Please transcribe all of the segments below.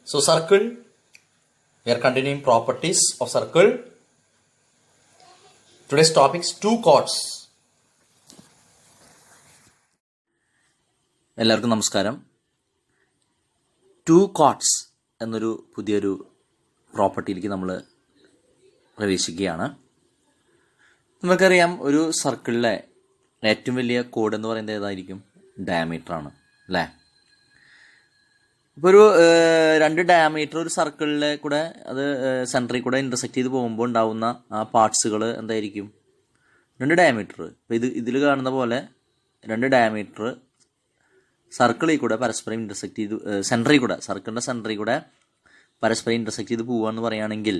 So circle, we are continuing properties of circle. Today's topic is two chords. എല്ലാവർക്കും നമസ്കാരം. To chords എന്നൊരു പുതിയൊരു പ്രോപ്പർട്ടിയിലേക്ക് നമ്മൾ പ്രവേശിക്കുകയാണ്. നമുക്കറിയാം, ഒരു സർക്കിളിലെ ഏറ്റവും വലിയ കോഡ് എന്ന് പറയുന്നത് ഏതായിരിക്കും? ഡയമീറ്റർ ആണ് അല്ലേ? ഇപ്പോൾ ഒരു രണ്ട് ഡയമീറ്റർ ഒരു സർക്കിളിലെ കൂടെ അത് സെൻറ്ററിൽ കൂടെ ഇൻ്റർസെക്റ്റ് ചെയ്ത് പോകുമ്പോൾ ഉണ്ടാവുന്ന ആ പാർട്സുകൾ എന്തായിരിക്കും? രണ്ട് ഡയമീറ്റർ. ഇപ്പോൾ ഇതിൽ കാണുന്ന പോലെ രണ്ട് ഡയമീറ്റർ സർക്കിളിൽ കൂടെ പരസ്പരം ഇൻ്റർസെക്റ്റ് ചെയ്ത് സെൻറ്ററിൽ കൂടെ, സർക്കിളിൻ്റെ സെൻറ്ററിൽ കൂടെ പരസ്പരം ഇൻ്റർസെക്റ്റ് ചെയ്ത് പോവുകയെന്ന് പറയുകയാണെങ്കിൽ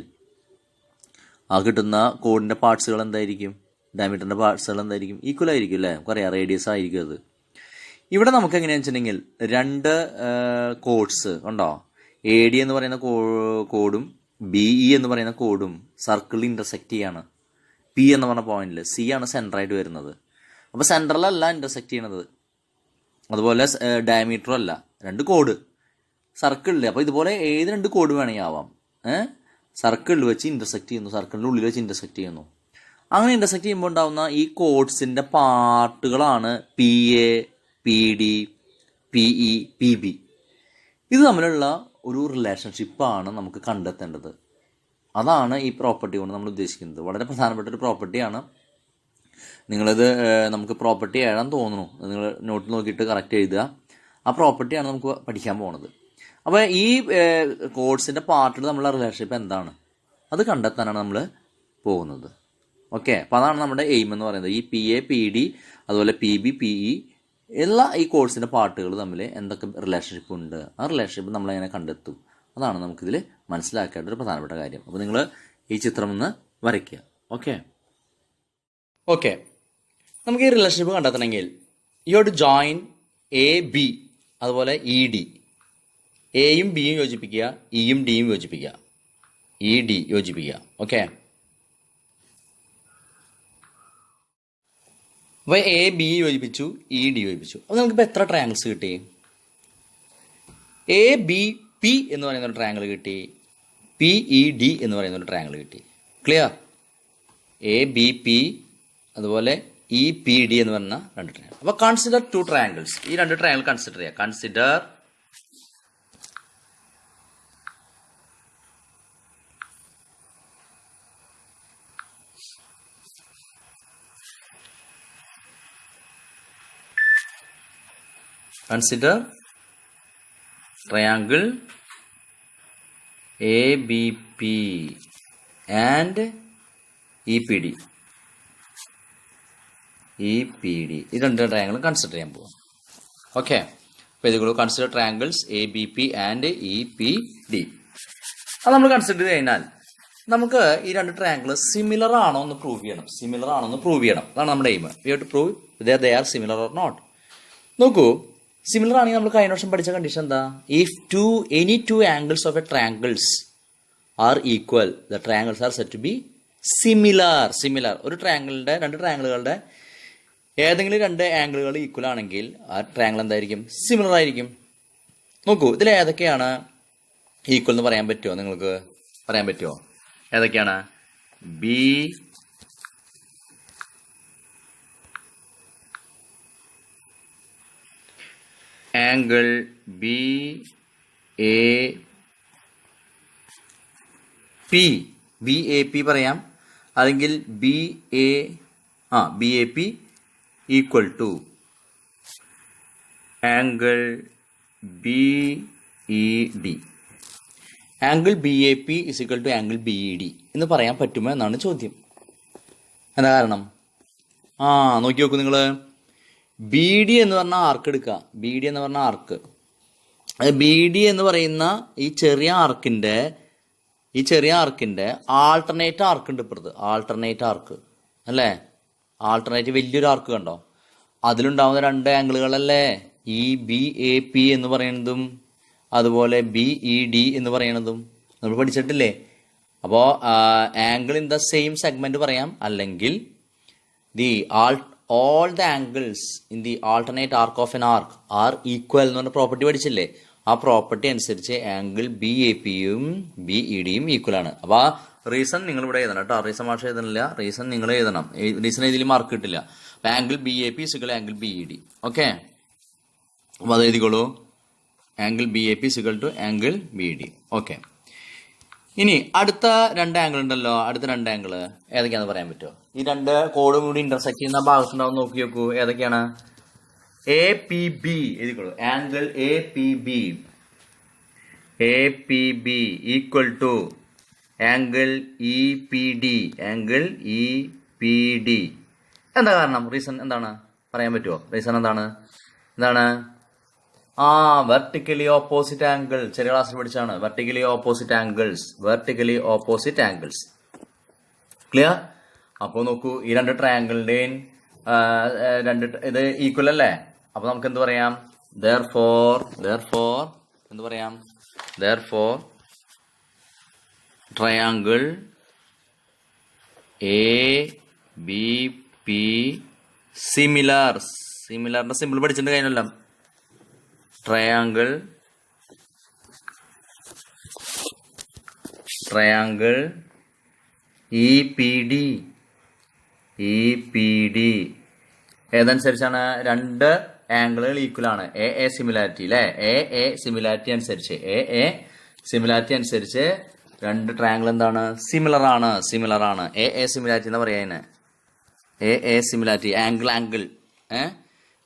ആ കിട്ടുന്ന കോഡിൻ്റെ പാർട്സുകൾ എന്തായിരിക്കും? ഡയമീറ്ററിൻ്റെ പാർട്സുകൾ എന്തായിരിക്കും? ഈക്വൽ ആയിരിക്കും അല്ലേ? നമുക്കറിയാം, റേഡിയസ് ആയിരിക്കും അത്. ഇവിടെ നമുക്ക് എങ്ങനെയാണെന്ന് വെച്ചിട്ടുണ്ടെങ്കിൽ രണ്ട് കോഡ്സ് ഉണ്ടോ? എ ഡി എന്ന് പറയുന്ന കോഡും ബി ഇ എന്ന് പറയുന്ന കോഡും സർക്കിളിൽ ഇൻ്റർസെക്റ്റ് ചെയ്യാണ്. പി എന്ന് പറഞ്ഞ പോയിന്റിൽ സി ആണ് സെൻറ്ററായിട്ട് വരുന്നത്. അപ്പോൾ സെൻറ്ററിലല്ല ഇൻ്റർസെക്റ്റ് ചെയ്യണത്, അതുപോലെ ഡയമീറ്ററും അല്ല. രണ്ട് കോഡ് സർക്കിളിൽ. അപ്പോൾ ഇതുപോലെ ഏത് രണ്ട് കോഡ് വേണമെങ്കിൽ ആവാം. സർക്കിളിൽ വെച്ച് ഇൻ്റർസെക്റ്റ് ചെയ്യുന്നു, സർക്കിളിൻ്റെ ഉള്ളിൽ വെച്ച് ഇൻ്റർസെക്റ്റ് ചെയ്യുന്നു. അങ്ങനെ ഇൻ്റർസെക്റ്റ് ചെയ്യുമ്പോൾ ഉണ്ടാകുന്ന ഈ കോഡ്സിൻ്റെ പാർട്ടുകളാണ് P A, P D, P E, P B. ഇത് തമ്മിലുള്ള ഒരു റിലേഷൻഷിപ്പാണ് നമുക്ക് കണ്ടെത്തേണ്ടത്. അതാണ് ഈ പ്രോപ്പർട്ടി കൊണ്ട് നമ്മൾ ഉദ്ദേശിക്കുന്നത്. വളരെ പ്രധാനപ്പെട്ട ഒരു പ്രോപ്പർട്ടിയാണ്. നിങ്ങളിത് നമുക്ക് പ്രോപ്പർട്ടി എഴുതാൻ തോന്നുന്നു, നിങ്ങൾ നോട്ട് നോക്കിയിട്ട് കറക്റ്റ് എഴുതുക. ആ പ്രോപ്പർട്ടിയാണ് നമുക്ക് പഠിക്കാൻ പോകുന്നത്. അപ്പോൾ ഈ കോഡ്സിൻ്റെ പാർട്ടിൽ നമ്മളുടെ റിലേഷൻഷിപ്പ് എന്താണ് അത് കണ്ടെത്താനാണ് നമ്മൾ പോകുന്നത്. ഓക്കെ, അപ്പോൾ അതാണ് നമ്മുടെ എയിം എന്ന് പറയുന്നത്. ഈ പി എ, പി ഡി, അതുപോലെ പി ബി, പി ഇ എല്ലാ ഈ കോഴ്സിൻ്റെ പാർട്ടുകൾ തമ്മിൽ എന്തൊക്കെ റിലേഷൻഷിപ്പ് ഉണ്ട്, ആ റിലേഷൻഷിപ്പ് നമ്മളെങ്ങനെ കണ്ടെത്തും, അതാണ് നമുക്കിതിൽ മനസ്സിലാക്കേണ്ട ഒരു പ്രധാനപ്പെട്ട കാര്യം. അപ്പോൾ നിങ്ങൾ ഈ ചിത്രം ഒന്ന് വരയ്ക്കുക. ഓക്കെ, നമുക്ക് ഈ റിലേഷൻഷിപ്പ് കണ്ടെത്തണമെങ്കിൽ you have to join A B, അതുപോലെ ഇ ഡി. എയും ബിയും യോജിപ്പിക്കുക, ഇയും ഡിയും യോജിപ്പിക്കുക, ഇ ഡി യോജിപ്പിക്കുക. ഓക്കെ, അപ്പോൾ എ ബി യോജിപ്പിച്ചു, ഇ ഡി യോജിപ്പിച്ചു. അപ്പോൾ നമുക്കിപ്പോൾ എത്ര ട്രയാങ്കിൾസ് കിട്ടി? എ ബി പി എന്ന് പറയുന്ന ഒരു ട്രയാങ്കിൾ കിട്ടി, പി ഇ ഡി എന്ന് പറയുന്ന ഒരു ട്രയാങ്കിൾ കിട്ടി. ക്ലിയർ? എ ബി പി അതുപോലെ ഇ പി ഡി എന്ന് പറഞ്ഞ രണ്ട് ട്രയാങ്കിൾ. അപ്പോൾ കൺസിഡർ ടു ട്രയാങ്കിൾസ്. ഈ രണ്ട് ട്രയാങ്കിൾ കൺസിഡർ ചെയ്യുക. Consider triangle ABP and EPD. ഈ രണ്ട് ട്രയാങ്കിളും കൺസിഡർ ചെയ്യാൻ പോകും. ഓക്കെ, അപ്പോൾ ഇതുകൂടെ consider triangles ABP and EPD. അത് നമ്മൾ കൺസിഡർ ചെയ്ത് കഴിഞ്ഞാൽ നമുക്ക് ഈ രണ്ട് ട്രയാങ്കിൾ സിമിലർ ആണോ എന്ന് പ്രൂവ് ചെയ്യണം. അതാണ് നമ്മുടെ aim. We have to prove they are similar or not. നോക്കൂ, സിമിലർ ആണെങ്കിൽ നമ്മൾ കഴിഞ്ഞ വർഷം പഠിച്ച കണ്ടീഷൻ എന്താ? If any two angles of a triangles are equal, the triangles are set to be similar. ഒരു ട്രയാങ്കിളിന്റെ, രണ്ട് ട്രയാങ്കിളുകളുടെ ഏതെങ്കിലും രണ്ട് ആംഗിളുകൾ ഈക്വൽ ആണെങ്കിൽ ആ ട്രയാങ്കിൾ എന്തായിരിക്കും? സിമിലർ ആയിരിക്കും. നോക്കൂ, ഇതിൽ ഏതൊക്കെയാണ് ഈക്വൽ എന്ന് പറയാൻ പറ്റുമോ? നിങ്ങൾക്ക് പറയാൻ പറ്റുമോ ഏതൊക്കെയാണ്? B angle B A P പറയാം, അല്ലെങ്കിൽ B A P equal to angle B E D. Angle B A P is equal to angle B E D എന്ന് പറയാൻ പറ്റുമോ എന്നാണ് ചോദ്യം. എന്താ കാരണം? നോക്കി നോക്കൂ നിങ്ങൾ. ബി ഡി എന്ന് പറഞ്ഞ ആർക്ക് എടുക്കുക. ബി ഡി എന്ന് പറഞ്ഞ ആർക്ക്, ബി ഡി എന്ന് പറയുന്ന ഈ ചെറിയ ആർക്കിന്റെ ആൾട്ടർനേറ്റ് ആർക്ക് ഉണ്ട് ഇപ്പുറത്ത്. ആൾട്ടർനേറ്റ് ആർക്ക് അല്ലേ? ആൾട്ടർനേറ്റ് വലിയൊരു ആർക്ക് കണ്ടോ? അതിലുണ്ടാവുന്ന രണ്ട് ആംഗിളുകളല്ലേ ഈ ബി എ പി എന്ന് പറയുന്നതും അതുപോലെ ബി ഇ ഡി എന്ന് പറയുന്നതും. നമ്മൾ പഠിച്ചിട്ടില്ലേ? അപ്പോൾ angle in the same segment പറയാം, അല്ലെങ്കിൽ the all the angles in the alternate arc of an arc are equal എന്ന് പറഞ്ഞ പ്രോപ്പർട്ടി പഠിച്ചില്ലേ? ആ പ്രോപ്പർട്ടി അനുസരിച്ച് ആംഗിൾ ബി എ പിയും ബി ഇ ഡിയും ഈക്വൽ ആണ്. അപ്പൊ ആ റീസൺ നിങ്ങൾ ഇവിടെ എഴുതണം കേട്ടോ. റീസൺ ഭാഷ എഴുതണില്ല, റീസൺ നിങ്ങൾ എഴുതണം. റീസൺ ഇതിൽ മാർക്ക് കിട്ടില്ല. അപ്പൊ angle B A P is equal angle B E D. Okay, അപ്പൊ അത് എഴുതിക്കോളൂ. Angle B A P is equal to angle B E D. Okay, ഇനി അടുത്ത രണ്ട് ആംഗിൾ ഉണ്ടല്ലോ. അടുത്ത രണ്ട് ആംഗിൾ ഏതൊക്കെയാണെന്ന് പറയാൻ പറ്റുമോ? ഈ രണ്ട് കോഡും കൂടി ഇന്റർസെക്ട് ചെയ്യുന്ന ഭാഗത്തുണ്ടാവും. നോക്കി നോക്കൂ, ഏതൊക്കെയാണ്? എ പി ബി എഴുതിക്കോളൂ. Angle A P B, A P B equal to angle E P D, angle E P D. എന്താ കാരണം? റീസൺ എന്താണ് പറയാൻ പറ്റുമോ? റീസൺ എന്താണ്? Vertically opposite angle. ചെറിയ ക്ലാസ്സിൽ പഠിച്ചാണ് vertically opposite angles. Vertically opposite angles. Clear? അപ്പൊ നോക്കൂ, ഈ രണ്ട് ട്രയാങ്കിളിന്റെയും ഇത് ഈക്വൽ അല്ലേ? അപ്പൊ നമുക്ക് എന്ത് പറയാം? therefore എന്ത് പറയാം? therefore triangle A B P similar. സിമിലറിന്റെ സിമ്പിൾ പഠിച്ചിട്ടുണ്ട് കഴിഞ്ഞല്ലോ. ട്രയാങ്കിൾ ഇ പി ഡി ഏതനുസരിച്ചാണ്? രണ്ട് ആംഗിളുകൾ ഈക്വൽ ആണ്. എ സിമിലാരിറ്റി അല്ലെ? എ സിമിലാരിറ്റി അനുസരിച്ച് രണ്ട് ട്രയാങ്കിൾ എന്താണ്? സിമിലർ ആണ്. എ സിമിലാരിറ്റി എന്ന് പറയാ. A similarity angle.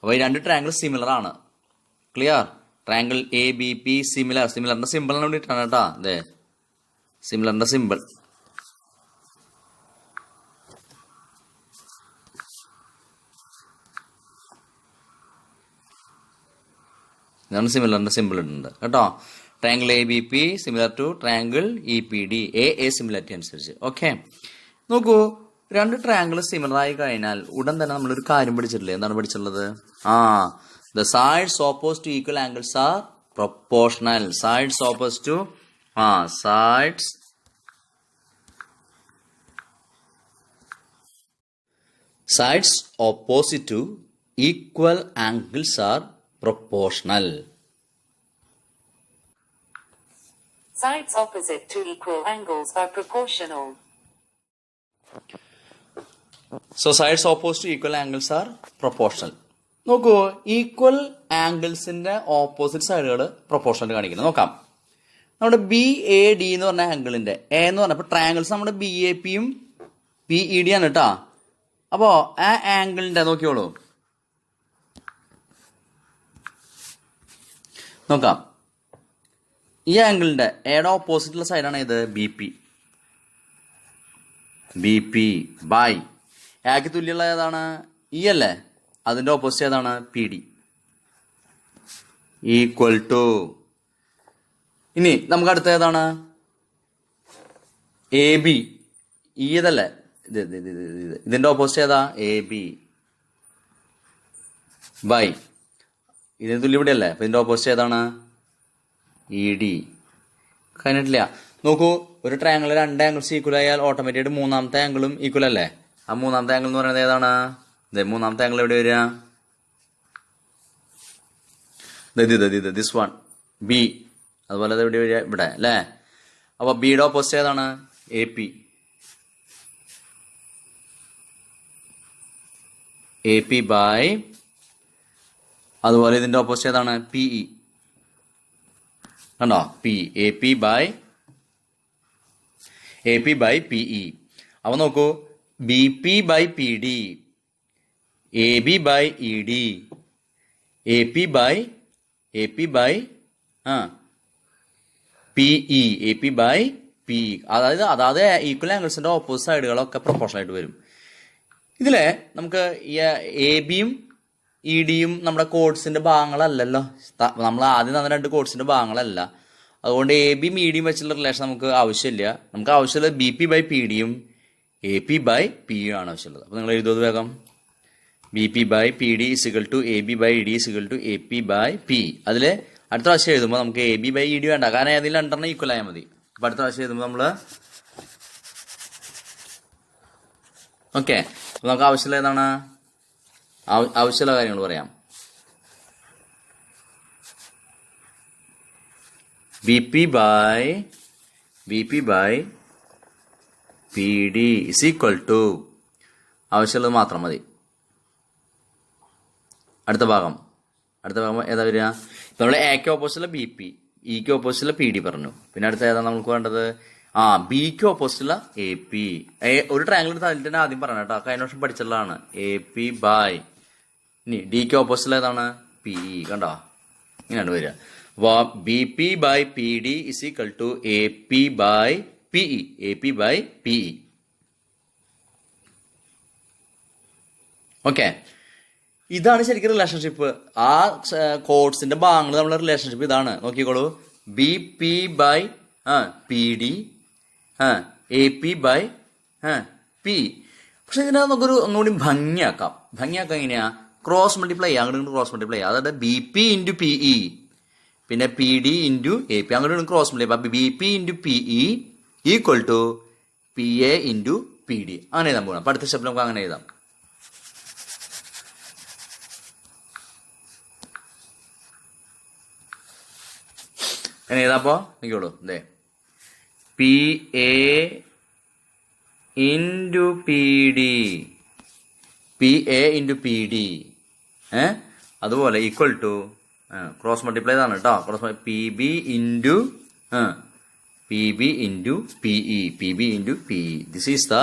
അപ്പൊ ഈ രണ്ട് ട്രയാങ്കിൾ സിമിലർ ആണ്. Clear? Triangle A B P സിമിലറിന്റെ സിമ്പിളിന് വേണ്ടിയിട്ടാണ് കേട്ടോ. അതെ, സിമിലറിന്റെ സിമ്പിൾ. ഇതാണ് സിമിലറിന്റെ സിമ്പിൾ ഉണ്ട് കേട്ടോ. Triangle A B P similar to triangle E P D, A similarity അനുസരിച്ച്. ഓക്കെ, നോക്കൂ, രണ്ട് ട്രയാങ്കിൾ സിമിലർ ആയി കഴിഞ്ഞാൽ ഉടൻ തന്നെ നമ്മളൊരു കാര്യം പഠിച്ചിട്ടില്ലേ? എന്താണ് പഠിച്ചിട്ടുള്ളത്? the sides opposed to equal angles are proportional. Sides opposed to sides opposite to equal angles are proportional. Sides opposite to equal angles are proportional. So sides opposed to equal angles are proportional. നോക്കൂ, equal ആംഗിൾസിന്റെ opposite സൈഡുകൾ proportional കാണിക്കുന്നത്. നോക്കാം, നമ്മുടെ B A D എന്ന് പറഞ്ഞ ആംഗിളിന്റെ A എന്ന് പറഞ്ഞപ്പോ triangles നമ്മുടെ ബി എ പിയും പി ഇ ഡി ആണ് കേട്ടാ. അപ്പോ ആ ആംഗിളിന്റെ നോക്കിയോളൂ, നോക്കാം, ഈ ആംഗിളിന്റെ എയുടെ ഓപ്പോസിറ്റുള്ള സൈഡാണ് ഇത് ബി പി ബൈ എക്ക് തുല്യമുള്ള ഏതാണ്? ഇ അല്ലേ? അതിന്റെ ഓപ്പോസിറ്റ് ഏതാണ്? P D equal to. ഇനി നമുക്ക് അടുത്ത ഏതാണ്? A B. ഇതല്ലേ? ഇതിന്റെ ഓപ്പോസിറ്റ് ഏതാ? എ ബി ബൈ ഇതിന് തുല്യം ഇവിടെ അല്ലേ? അപ്പൊ ഇതിന്റെ ഓപ്പോസിറ്റ് ഏതാണ്? E D. കഴിഞ്ഞിട്ടില്ല. നോക്കൂ, ഒരു ട്രയാങ്കിൾ രണ്ട് ആംഗിൾസ് ഈക്വൽ ആയാൽ ഓട്ടോമാറ്റിക്കായിട്ട് മൂന്നാമത്തെ ആംഗിളും ഈക്വൽ അല്ലേ? ആ മൂന്നാമത്തെ ആംഗിൾ എന്ന് പറയുന്നത് ഏതാണ്? മൂന്നാമത്തെ ആംഗിൾ എവിടെ വരിക? This one B. അതുപോലെ അത് എവിടെ വരിക? ഇവിടെ അല്ലേ? അപ്പൊ ബിയുടെ ഓപ്പോസിറ്റ് ഏതാണ്? എ പി ബൈ, അതുപോലെ ഇതിന്റെ ഓപ്പോസിറ്റ് ഏതാണ്? P E. കണ്ടോ? P A P by P E. അപ്പൊ നോക്കൂ, B P by P D, A B by E D, A P by P E, A P by P. അതായത് equal ആംഗിൾസിന്റെ opposite സൈഡുകളൊക്കെ proportional ആയിട്ട് വരും. ഇതിലെ നമുക്ക് എ ബിയും ഇ ഡിയും നമ്മുടെ കോഡ്സിന്റെ ഭാഗങ്ങളല്ലല്ലോ. നമ്മൾ ആദ്യം തന്ന രണ്ട് കോഡ്സിന്റെ ഭാഗങ്ങളല്ല. അതുകൊണ്ട് എ ബിയും ഇ ഡിയും വെച്ചുള്ള റിലേഷൻ നമുക്ക് ആവശ്യമില്ല. നമുക്ക് ആവശ്യമുള്ളത് ബി പി ബൈ പി ഡിയും എ പി ബൈ പി യും ആണ് ആവശ്യമുള്ളത്. അപ്പൊ നിങ്ങൾ എഴുതുന്നത് വേഗം. B P by P D is equal to A B by E D is equal to A P by P. അതില് അടുത്ത പ്രാവശ്യം എഴുതുമ്പോൾ നമുക്ക് A B by E D വേണ്ട, കാരണം ഏതെങ്കിലും രണ്ടെണ്ണം ഈക്വൽ ആയാൽ മതി. അപ്പൊ അടുത്ത പ്രാവശ്യം എഴുതുമ്പോൾ നമ്മള് ഓക്കെ. നമുക്ക് ആവശ്യമുള്ള ഏതാണ്? ആവശ്യമുള്ള കാര്യങ്ങൾ പറയാം. B P by P D is equal to, ആവശ്യമുള്ളത് മാത്രം മതി. അടുത്ത ഭാഗം ഏതാ വരിക? ഇപ്പം നമ്മൾ എക്ക് ഓപ്പോസിറ്റുള്ള ബി പി, ഇക്ക് ഓപ്പോസിറ്റുള്ള പി ഡി പറഞ്ഞു. പിന്നെ അടുത്ത ഏതാ നമുക്ക് വേണ്ടത്? ബിക്ക് ഓപ്പോസിറ്റുള്ള എ പി. ഒരു ട്രയാങ്കിൾ എടുത്ത് അതിൽ തന്നെ ആദ്യം പറഞ്ഞു കേട്ടോ, കഴിഞ്ഞ വർഷം പഠിച്ചുള്ളതാണ്. എ പി ബൈ, ഇനി ഡിക്ക് ഓപ്പോസിറ്റുള്ള ഏതാണ്? P E. കണ്ടോ, ഇങ്ങനെയാണ് വരിക. അപ്പോൾ B P by P D is equal to A P by P E. A P by P E. Okay, ഇതാണ് ശരിക്കും റിലേഷൻഷിപ്പ്. ആ കോഡ്സിന്റെ ഭാഗങ്ങൾ നമ്മളെ റിലേഷൻഷിപ്പ് ഇതാണ്. നോക്കിക്കോളൂ, B P by P D, A P by P. പക്ഷെ ഇതിനകത്ത് നമുക്കൊരു ഒന്നുകൂടി ഭംഗിയാക്കാം എങ്ങനെയാ? ക്രോസ് മൾട്ടിപ്ലൈ, അങ്ങോട്ട് ക്രോസ് മൾട്ടിപ്ലൈ. അതായത് B P into P E, പിന്നെ P D into A P, അങ്ങോട്ട് ക്രോസ് മൾട്ടിപ്ലൈ. അപ്പൊ B P into P E equal to P A into P D. അങ്ങനെ എഴുതാൻ പോകണം. അപ്പൊ അടുത്ത സ്റ്റെപ്പിൽ നമുക്ക് അങ്ങനെ എഴുതാം. അങ്ങനെ എഴുതാപ്പോ നോക്കിയോളൂ, അതെ, P A into P D, P A into P D, അതുപോലെ ഈക്വൽ ടു ക്രോസ് മൾട്ടിപ്ലൈ ആണ് കേട്ടോ. Cross P B into P B into P E, P B into P E. This is the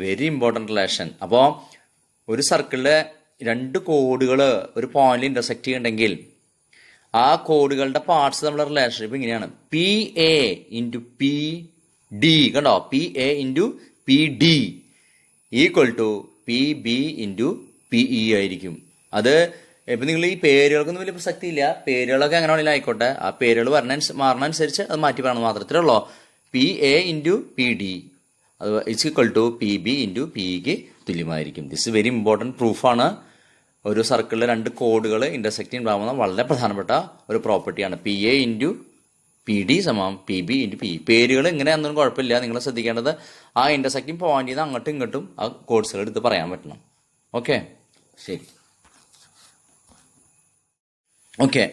very important relation. അപ്പോൾ ഒരു സർക്കിളിലെ രണ്ട് കോഡുകൾ ഒരു പോയിന്റിൽ ഇന്റർസെക്ട് ചെയ്യുന്നുണ്ടെങ്കിൽ ആ കോഡുകളുടെ പാർട്സ് തമ്മിലുള്ള റിലേഷൻഷിപ്പ് ഇങ്ങനെയാണ്: P A into P D. കണ്ടോ, P A into P D equal to P B into P E ആയിരിക്കും. അത് ഇപ്പം നിങ്ങൾ ഈ പേരുകൾക്കൊന്നും വലിയ പ്രസക്തി ഇല്ല, പേരുകളൊക്കെ എങ്ങനെ വേണമെങ്കിലും ആയിക്കോട്ടെ, ആ പേരുകൾ മാറുന്നതനുസരിച്ച് അത് മാറ്റി പറയണം മാത്രമേ ഉള്ളൂ. P A into P D അത് it's equal to P B into P ഇക്ക് തുല്യമായിരിക്കും. ദിസ് വെരി ഇമ്പോർട്ടൻറ്റ് പ്രൂഫാണ്. ഒരു സർക്കിളിലെ രണ്ട് കോഡുകൾ ഇന്റർസെക്റ്റ് ഉണ്ടാകുന്ന വളരെ പ്രധാനപ്പെട്ട ഒരു പ്രോപ്പർട്ടിയാണ്. P A into P D സമം പി ബി ഇൻറ്റു പി. പേരുകൾ എങ്ങനെയാണെന്നൊന്നും കുഴപ്പമില്ല, നിങ്ങൾ ശ്രദ്ധിക്കേണ്ടത് ആ ഇന്റർസെക്റ്റിംഗ് പോയിന്റിൽ നിന്ന് അങ്ങോട്ടും ഇങ്ങോട്ടും ആ കോഡ്സുകൾ എടുത്ത് പറയാൻ പറ്റണം. ഓക്കെ, ശരി. ഓക്കെ,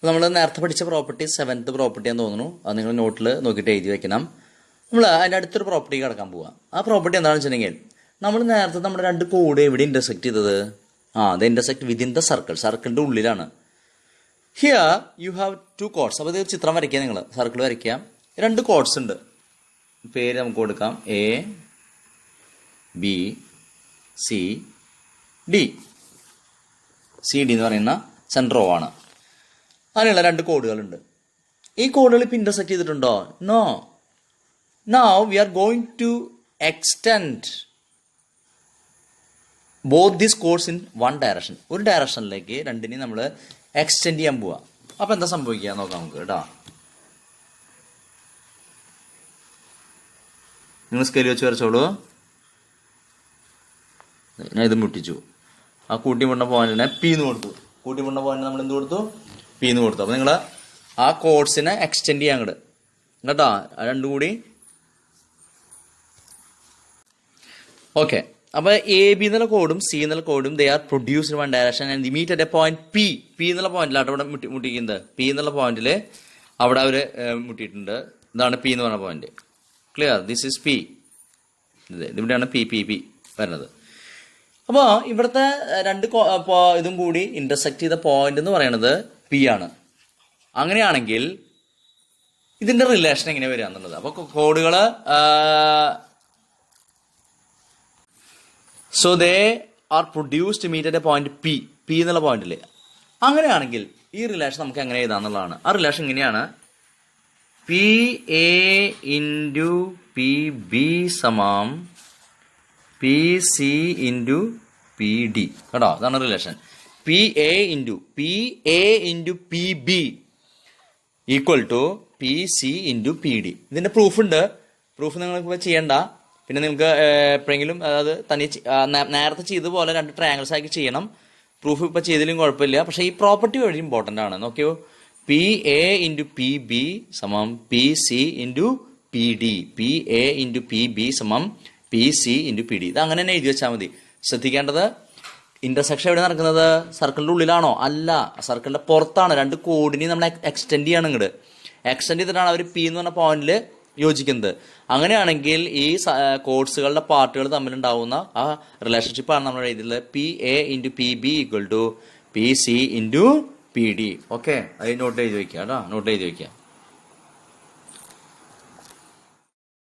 നമ്മൾ നേരത്തെ പഠിച്ച പ്രോപ്പർട്ടി 7th പ്രോപ്പർട്ടി എന്ന് തോന്നുന്നു. അത് നിങ്ങൾ നോട്ടിൽ നോക്കിയിട്ട് എഴുതി വെക്കണം. നമ്മൾ അതിൻ്റെ അടുത്തൊരു പ്രോപ്പർട്ടി കിടക്കാൻ പോവാം. ആ പ്രോപ്പർട്ടി എന്താണെന്ന് വെച്ചിട്ടുണ്ടെങ്കിൽ, നമ്മൾ നേരത്തെ നമ്മുടെ രണ്ട് കോഡ് എവിടെ ഇന്റർസെക്ട് ചെയ്തത്? The intersect within the circle, സർക്കിളിന്റെ ഉള്ളിലാണ്. Here you have 2 chords. അപ്പോൾ ഇത് ചിത്രം വരയ്ക്കുക, നിങ്ങൾ സർക്കിൾ വരയ്ക്കുക. 2 കോഡ്സ് ഉണ്ട്. പേര് നമുക്ക് കൊടുക്കാം A B C D. C D എന്ന് പറയുന്ന സെൻട്രൽ റോ ആണ്. അതിനുള്ള 2 കോഡുകളുണ്ട്. ഈ കോഡുകൾ ഇപ്പം ഇന്റർസെക്ട് ചെയ്തിട്ടുണ്ടോ? No. Now we are going to extend both these chords in one direction. ഒരു ഡയറക്ഷനിലേക്ക് രണ്ടിനെയും നമ്മൾ എക്സ്റ്റെൻഡ് ചെയ്യാൻ പോവാ. അപ്പം എന്താ സംഭവിക്കുക നോക്കാം നമുക്ക് കേട്ടോ. നിങ്ങൾ സ്കെയിൽ വെച്ച് വരച്ചോളൂ. ഞാൻ ഇത് മുട്ടിച്ചു. ആ കൂട്ടിമുണ്ട പോയിന്റിനെ പി എന്ന് കൊടുത്തു. കൂട്ടിമുണ്ട പോയിന്റ് നമ്മൾ എന്ത് കൊടുത്തു? പി എന്ന് കൊടുത്തു. അപ്പം നിങ്ങൾ ആ കോഡ്സിനെ എക്സ്റ്റെൻഡ് ചെയ്യാൻ അങ്ങോട്ട് കേട്ടോ. രണ്ടും കൂടി ഓക്കെ. അപ്പോൾ എ ബി എന്നുള്ള കോഡും സി എന്നുള്ള കോഡും they are produced one direction and the meet at a point P. P എന്നുള്ള പോയിന്റിലാണ് അവിടെ മുട്ടിക്കുന്നത്. പി എന്നുള്ള പോയിന്റിൽ അവിടെ അവർ മുട്ടിയിട്ടുണ്ട്. ഇതാണ് പി എന്ന് പറഞ്ഞ point. Clear? This is P. ഇവിടെയാണ് പി പി പി വരുന്നത്. അപ്പോൾ ഇവിടുത്തെ രണ്ട് ഇതും കൂടി ഇന്റർസെക്ട് ചെയ്ത പോയിന്റ് എന്ന് പറയുന്നത് പി ആണ്. അങ്ങനെയാണെങ്കിൽ ഇതിന്റെ റിലേഷൻ എങ്ങനെ വരിക എന്നുള്ളത്. അപ്പോൾ കോഡുകൾ so they are produced meet at a point P. P എന്നുള്ള പോയിന്റിൽ. അങ്ങനെയാണെങ്കിൽ ഈ റിലേഷൻ നമുക്ക് എങ്ങനെ എഴുതാന്നുള്ളതാണ്. ആ റിലേഷൻ ഇങ്ങനെയാണ്: P A into P B സമം P C into P D. കേട്ടോ, അതാണ് relation. P A into P B equal to P C into P D. ഇതിന്റെ പ്രൂഫ് ഉണ്ട്. പ്രൂഫ് നിങ്ങൾക്ക് ചെയ്യണ്ട. പിന്നെ നിങ്ങൾക്ക് എപ്പോഴെങ്കിലും അതായത് തന്നെ നേരത്തെ ചെയ്തതുപോലെ 2 ട്രയാങ്കിൾസ് ആക്കി ചെയ്യണം. പ്രൂഫ് ഇപ്പം ചെയ്തിലും കുഴപ്പമില്ല. പക്ഷേ ഈ പ്രോപ്പർട്ടി വളരെ ഇമ്പോർട്ടൻ്റ് ആണ്. നോക്കിയോ, P A into P B സമം P C into P D. P A into P B സമം P C into P D. ഇത് അങ്ങനെ തന്നെ എഴുതി വെച്ചാൽ മതി. ശ്രദ്ധിക്കേണ്ടത്, ഇന്റർസെക്ഷൻ എവിടെ നടക്കുന്നത്? സർക്കിളിന്റെ ഉള്ളിലാണോ? അല്ല, സർക്കിളിന്റെ പുറത്താണ്. 2 കോഡിനെ നമ്മൾ എക്സ്റ്റെൻഡ് ചെയ്യണം. ഇങ്ങോട്ട് എക്സ്റ്റെൻഡ് ചെയ്തിട്ടാണ് അവർ പി എന്ന് പറഞ്ഞ പോയിന്റിൽ യോജിക്കുന്നത്. അങ്ങനെയാണെങ്കിൽ ഈ കോഡ്സുകളുടെ പാർട്ടുകൾ തമ്മിലുണ്ടാവുന്ന ആ റിലേഷൻഷിപ്പാണ് നമ്മൾ എഴുതിയിട്ടുള്ളത് P A into P B equal to P C into P D. Okay, അത് നോട്ട് എഴുതി വയ്ക്കുക കേട്ടോ, നോട്ട് എഴുതി വയ്ക്കുക.